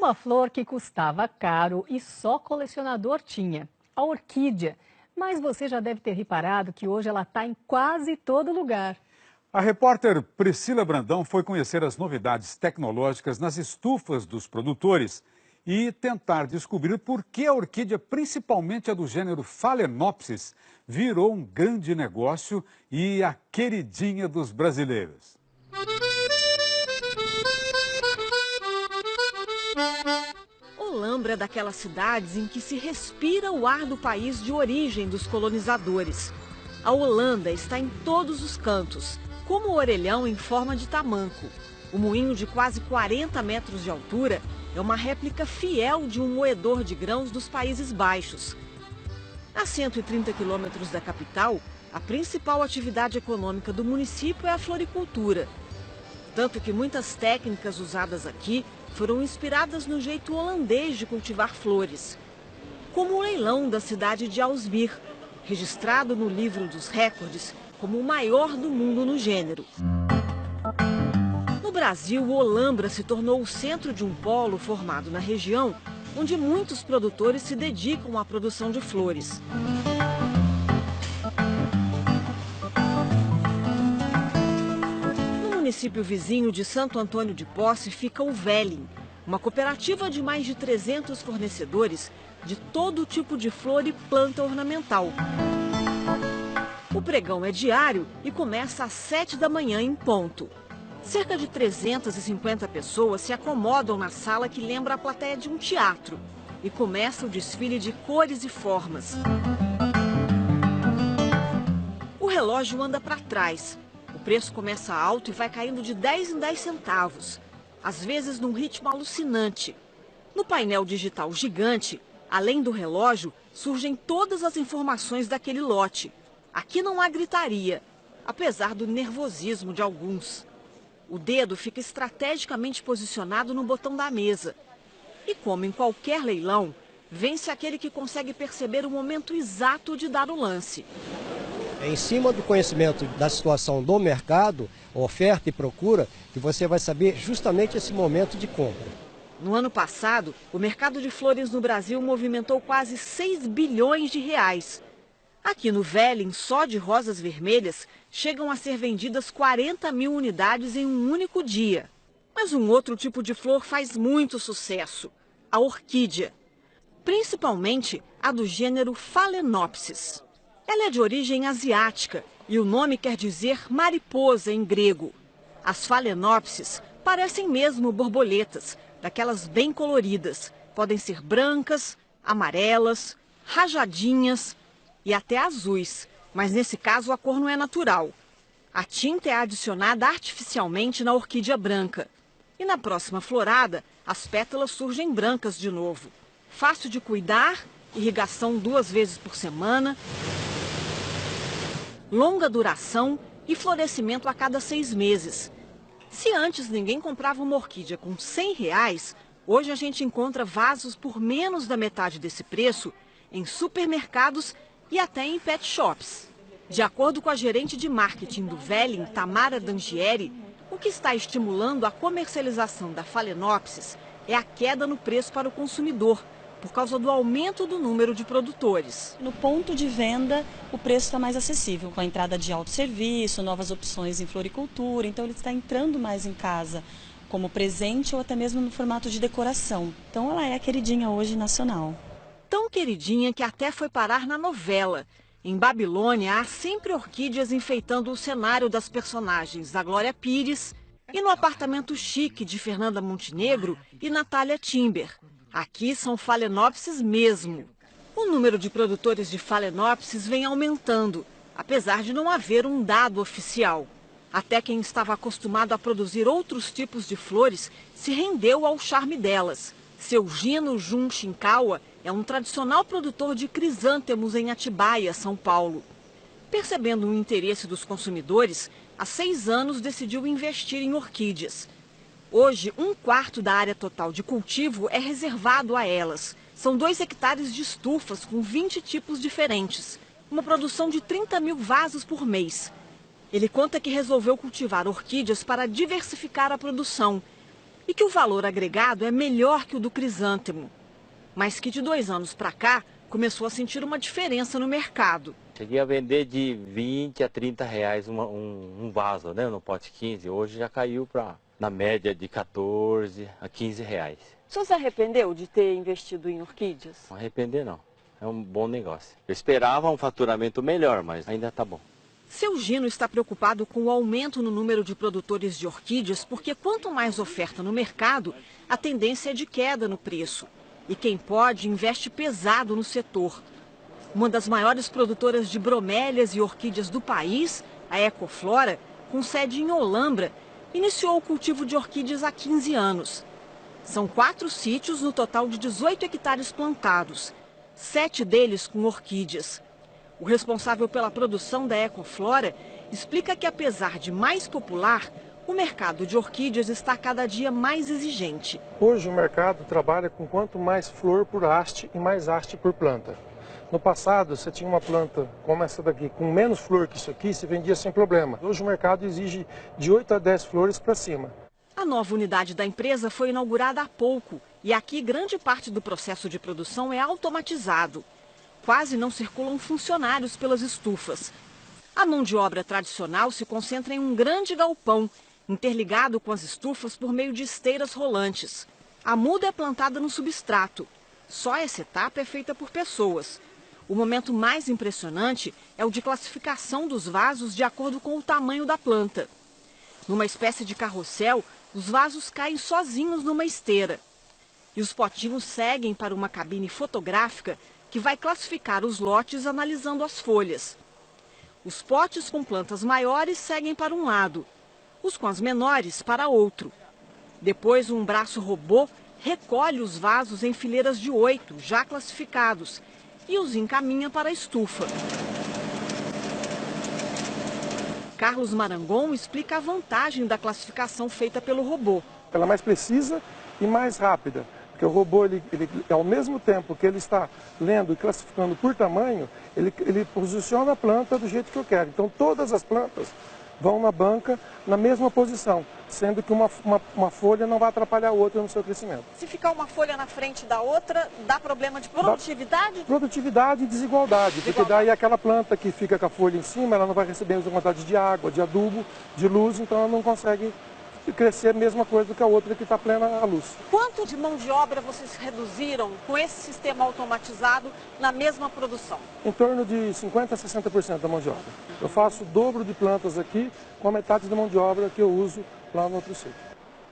Uma flor que custava caro e só colecionador tinha, a orquídea. Mas você já deve ter reparado que hoje ela está em quase todo lugar. A repórter Priscila Brandão foi conhecer as novidades tecnológicas nas estufas dos produtores e tentar descobrir por que a orquídea, principalmente a do gênero Phalaenopsis, virou um grande negócio e a queridinha dos brasileiros. Olambra é daquelas cidades em que se respira o ar do país de origem dos colonizadores. A Holanda está em todos os cantos, como o orelhão em forma de tamanco. O moinho de quase 40 metros de altura é uma réplica fiel de um moedor de grãos dos Países Baixos. A 130 quilômetros da capital, a principal atividade econômica do município é a floricultura. Tanto que muitas técnicas usadas aqui foram inspiradas no jeito holandês de cultivar flores. Como o leilão da cidade de Ausbier, registrado no livro dos recordes como o maior do mundo no gênero. No Brasil, o Olambra se tornou o centro de um polo formado na região, onde muitos produtores se dedicam à produção de flores. No município vizinho de Santo Antônio de Posse fica o Velling, uma cooperativa de mais de 300 fornecedores de todo tipo de flor e planta ornamental. O pregão é diário e começa às 7 da manhã em ponto. Cerca de 350 pessoas se acomodam na sala que lembra a plateia de um teatro e começa o desfile de cores e formas. O relógio anda para trás. O preço começa alto e vai caindo de 10 em 10 centavos, às vezes num ritmo alucinante. No painel digital gigante, além do relógio, surgem todas as informações daquele lote. Aqui não há gritaria, apesar do nervosismo de alguns. O dedo fica estrategicamente posicionado no botão da mesa. E como em qualquer leilão, vence aquele que consegue perceber o momento exato de dar o lance. É em cima do conhecimento da situação do mercado, oferta e procura, que você vai saber justamente esse momento de compra. No ano passado, o mercado de flores no Brasil movimentou quase 6 bilhões de reais. Aqui no Velling, só de rosas vermelhas, chegam a ser vendidas 40 mil unidades em um único dia. Mas um outro tipo de flor faz muito sucesso, a orquídea. Principalmente a do gênero Phalaenopsis. Ela é de origem asiática e o nome quer dizer mariposa em grego. As Phalaenopsis parecem mesmo borboletas, daquelas bem coloridas. Podem ser brancas, amarelas, rajadinhas e até azuis, mas nesse caso a cor não é natural. A tinta é adicionada artificialmente na orquídea branca. E na próxima florada, as pétalas surgem brancas de novo. Fácil de cuidar, irrigação 2 vezes por semana, longa duração e florescimento a cada 6 meses. Se antes ninguém comprava uma orquídea com R$100, hoje a gente encontra vasos por menos da metade desse preço em supermercados e até em pet shops. De acordo com a gerente de marketing do Velling, Tamara Dangieri, o que está estimulando a comercialização da Phalaenopsis é a queda no preço para o consumidor, por causa do aumento do número de produtores. No ponto de venda, o preço está mais acessível, com a entrada de autosserviço, novas opções em floricultura, então ele está entrando mais em casa como presente ou até mesmo no formato de decoração. Então ela é a queridinha hoje nacional. Tão queridinha que até foi parar na novela. Em Babilônia, há sempre orquídeas enfeitando o cenário das personagens da Glória Pires e no apartamento chique de Fernanda Montenegro e Natália Timber. Aqui são Phalaenopsis mesmo. O número de produtores de Phalaenopsis vem aumentando, apesar de não haver um dado oficial. Até quem estava acostumado a produzir outros tipos de flores se rendeu ao charme delas. Seu Gino Jun Shinkawa é um tradicional produtor de crisântemos em Atibaia, São Paulo. Percebendo o interesse dos consumidores, há 6 anos decidiu investir em orquídeas. Hoje, 1/4 da área total de cultivo é reservado a elas. São 2 hectares de estufas com 20 tipos diferentes. Uma produção de 30 mil vasos por mês. Ele conta que resolveu cultivar orquídeas para diversificar a produção e que o valor agregado é melhor que o do crisântemo, mas que de 2 anos para cá começou a sentir uma diferença no mercado. Cheguei a vender de 20 a 30 reais um vaso, né, no pote 15. Hoje já caiu para na média de 14 a 15 reais. O senhor se arrependeu de ter investido em orquídeas? Não arrepender não, é um bom negócio. Eu esperava um faturamento melhor, mas ainda está bom. Seu Gino está preocupado com o aumento no número de produtores de orquídeas, porque quanto mais oferta no mercado, a tendência é de queda no preço. E quem pode, investe pesado no setor. Uma das maiores produtoras de bromélias e orquídeas do país, a Ecoflora, com sede em Olambra, iniciou o cultivo de orquídeas há 15 anos. São 4 sítios no total de 18 hectares plantados, 7 deles com orquídeas. O responsável pela produção da Ecoflora explica que, apesar de mais popular, o mercado de orquídeas está cada dia mais exigente. Hoje o mercado trabalha com quanto mais flor por haste e mais haste por planta. No passado, você tinha uma planta como essa daqui, com menos flor que isso aqui, se vendia sem problema. Hoje o mercado exige de 8 a 10 flores para cima. A nova unidade da empresa foi inaugurada há pouco e aqui grande parte do processo de produção é automatizado. Quase não circulam funcionários pelas estufas. A mão de obra tradicional se concentra em um grande galpão, interligado com as estufas por meio de esteiras rolantes. A muda é plantada no substrato. Só essa etapa é feita por pessoas. O momento mais impressionante é o de classificação dos vasos de acordo com o tamanho da planta. Numa espécie de carrossel, os vasos caem sozinhos numa esteira. E os potinhos seguem para uma cabine fotográfica que vai classificar os lotes analisando as folhas. Os potes com plantas maiores seguem para um lado, os com as menores para outro. Depois, um braço robô recolhe os vasos em fileiras de 8, já classificados, e os encaminha para a estufa. Carlos Marangon explica a vantagem da classificação feita pelo robô. Ela é mais precisa e mais rápida, porque o robô, ele ao mesmo tempo que ele está lendo e classificando por tamanho, ele posiciona a planta do jeito que eu quero. Então todas as plantas vão na banca na mesma posição, sendo que uma folha não vai atrapalhar a outra no seu crescimento. Se ficar uma folha na frente da outra, dá problema de produtividade? Produtividade e desigualdade, porque daí aquela planta que fica com a folha em cima, ela não vai receber a mesma quantidade de água, de adubo, de luz, então ela não consegue crescer a mesma coisa que a outra que está plena à luz. Quanto de mão de obra vocês reduziram com esse sistema automatizado na mesma produção? Em torno de 50% a 60% da mão de obra. Eu faço o dobro de plantas aqui com a metade da mão de obra que eu uso lá no outro sítio.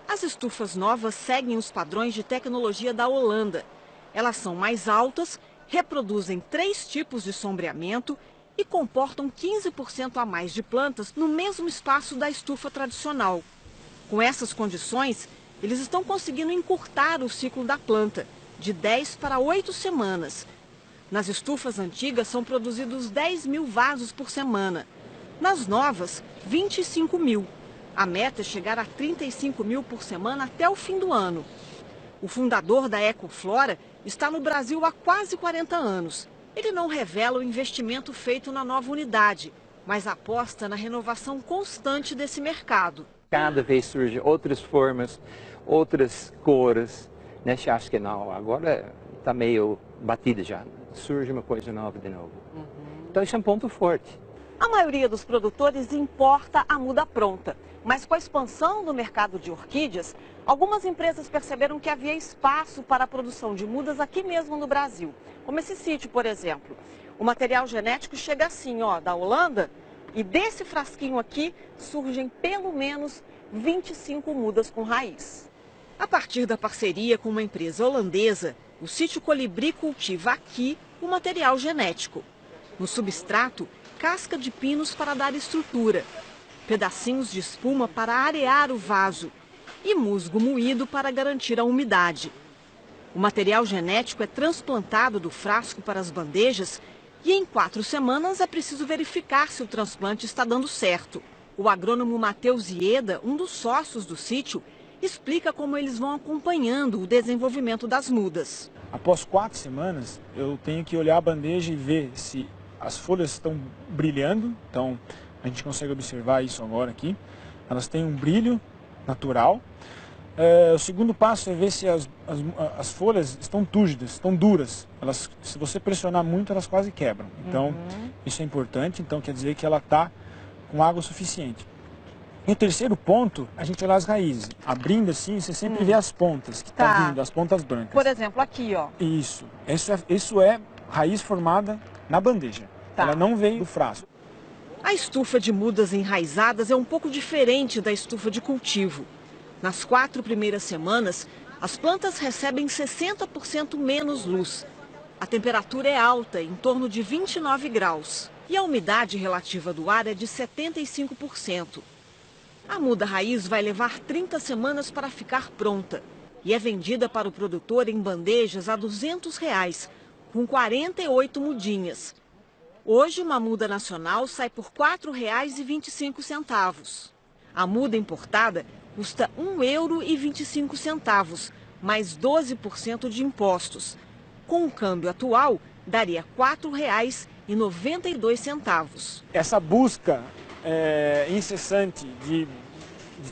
As estufas novas seguem os padrões de tecnologia da Holanda. Elas são mais altas, reproduzem 3 tipos de sombreamento e comportam 15% a mais de plantas no mesmo espaço da estufa tradicional. Com essas condições, eles estão conseguindo encurtar o ciclo da planta, de 10 para 8 semanas. Nas estufas antigas são produzidos 10 mil vasos por semana. Nas novas, 25 mil. A meta é chegar a 35 mil por semana até o fim do ano. O fundador da Ecoflora está no Brasil há quase 40 anos. Ele não revela o investimento feito na nova unidade, mas aposta na renovação constante desse mercado. Cada vez surgem outras formas, outras cores, né? Você acha que não, agora está meio batida já, surge uma coisa nova de novo. Então isso é um ponto forte. A maioria dos produtores importa a muda pronta, mas com a expansão do mercado de orquídeas, algumas empresas perceberam que havia espaço para a produção de mudas aqui mesmo no Brasil, como esse sítio, por exemplo. O material genético chega assim, ó, da Holanda. E desse frasquinho aqui surgem pelo menos 25 mudas com raiz. A partir da parceria com uma empresa holandesa, o sítio Colibri cultiva aqui o material genético. No substrato, casca de pinos para dar estrutura, pedacinhos de espuma para arear o vaso e musgo moído para garantir a umidade. O material genético é transplantado do frasco para as bandejas e em 4 semanas é preciso verificar se o transplante está dando certo. O agrônomo Matheus Ieda, um dos sócios do sítio, explica como eles vão acompanhando o desenvolvimento das mudas. Após 4 semanas, eu tenho que olhar a bandeja e ver se as folhas estão brilhando. Então, a gente consegue observar isso agora aqui. Elas têm um brilho natural. O segundo passo é ver se as folhas estão túrgidas, estão duras. Se você pressionar muito, elas quase quebram. Então, isso é importante. Então, quer dizer que ela está com água suficiente. E o terceiro ponto, a gente olhar as raízes. Abrindo assim, você sempre vê as pontas que estão vindo, as pontas brancas. Por exemplo, aqui, ó. Isso. Isso é raiz formada na bandeja. Ela não veio do frasco. A estufa de mudas enraizadas é um pouco diferente da estufa de cultivo. Nas 4 primeiras semanas, as plantas recebem 60% menos luz. A temperatura é alta, em torno de 29 graus. E a umidade relativa do ar é de 75%. A muda raiz vai levar 30 semanas para ficar pronta. E é vendida para o produtor em bandejas a R$ 200, com 48 mudinhas. Hoje, uma muda nacional sai por R$ 4,25. A muda importada custa R$ 1,25, mais 12% de impostos. Com o câmbio atual, daria R$ 4,92. Essa busca incessante de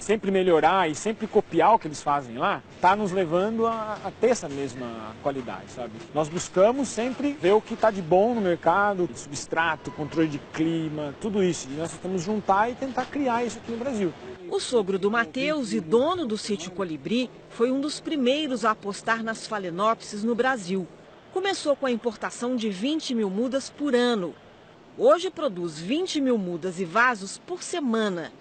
sempre melhorar e sempre copiar o que eles fazem lá, está nos levando a ter essa mesma qualidade, sabe? Nós buscamos sempre ver o que está de bom no mercado, substrato, controle de clima, tudo isso. E nós tentamos juntar e tentar criar isso aqui no Brasil. O sogro do Matheus e dono do sítio Colibri foi um dos primeiros a apostar nas Phalaenopsis no Brasil. Começou com a importação de 20 mil mudas por ano. Hoje produz 20 mil mudas e vasos por semana.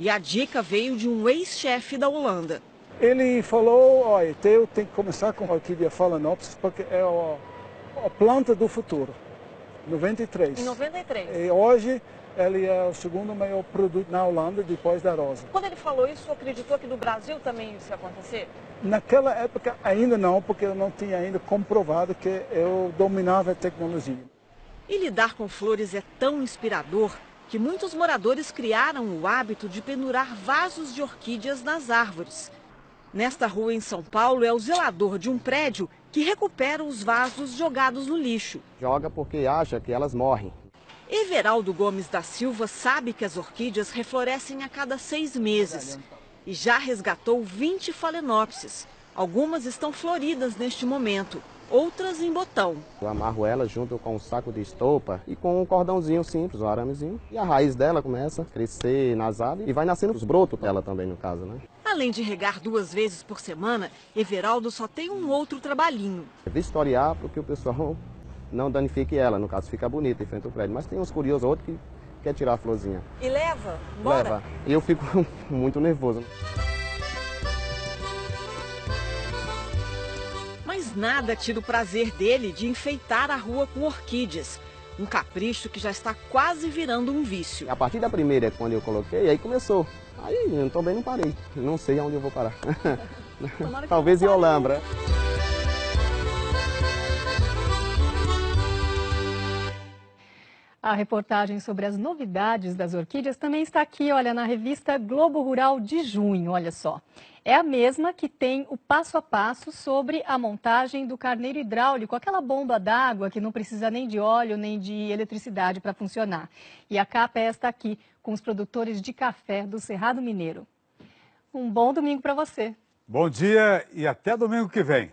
E a dica veio de um ex-chefe da Holanda. Ele falou, olha, eu tenho que começar com a orquídea Phalaenopsis porque é a planta do futuro. 93. Em 93. E hoje ele é o segundo maior produto na Holanda depois da rosa. Quando ele falou isso, acreditou que no Brasil também isso ia acontecer? Naquela época ainda não, porque eu não tinha ainda comprovado que eu dominava a tecnologia. E lidar com flores é tão inspirador que muitos moradores criaram o hábito de pendurar vasos de orquídeas nas árvores. Nesta rua em São Paulo é o zelador de um prédio que recupera os vasos jogados no lixo. Joga porque acha que elas morrem. Everaldo Gomes da Silva sabe que as orquídeas reflorescem a cada 6 meses e já resgatou 20 Phalaenopsis. Algumas estão floridas neste momento, outras em botão. Eu amarro ela junto com um saco de estopa e com um cordãozinho simples, um aramezinho. E a raiz dela começa a crescer nas árvores e vai nascendo os brotos dela também, no caso, né? Além de regar 2 vezes por semana, Everaldo só tem um outro trabalhinho. Vistoriar para que o pessoal não danifique ela, no caso fica bonita em frente ao prédio. Mas tem uns curiosos, outros que quer tirar a florzinha. E leva? Bora? Leva. E eu fico muito nervoso. Mas nada tira o prazer dele de enfeitar a rua com orquídeas. Um capricho que já está quase virando um vício. A partir da primeira, quando eu coloquei, aí começou. Aí eu também não parei. Não sei aonde eu vou parar. Talvez em Olambra. A reportagem sobre as novidades das orquídeas também está aqui, olha, na revista Globo Rural de junho, olha só. É a mesma que tem o passo a passo sobre a montagem do carneiro hidráulico, aquela bomba d'água que não precisa nem de óleo nem de eletricidade para funcionar. E a capa é esta aqui, com os produtores de café do Cerrado Mineiro. Um bom domingo para você. Bom dia e até domingo que vem.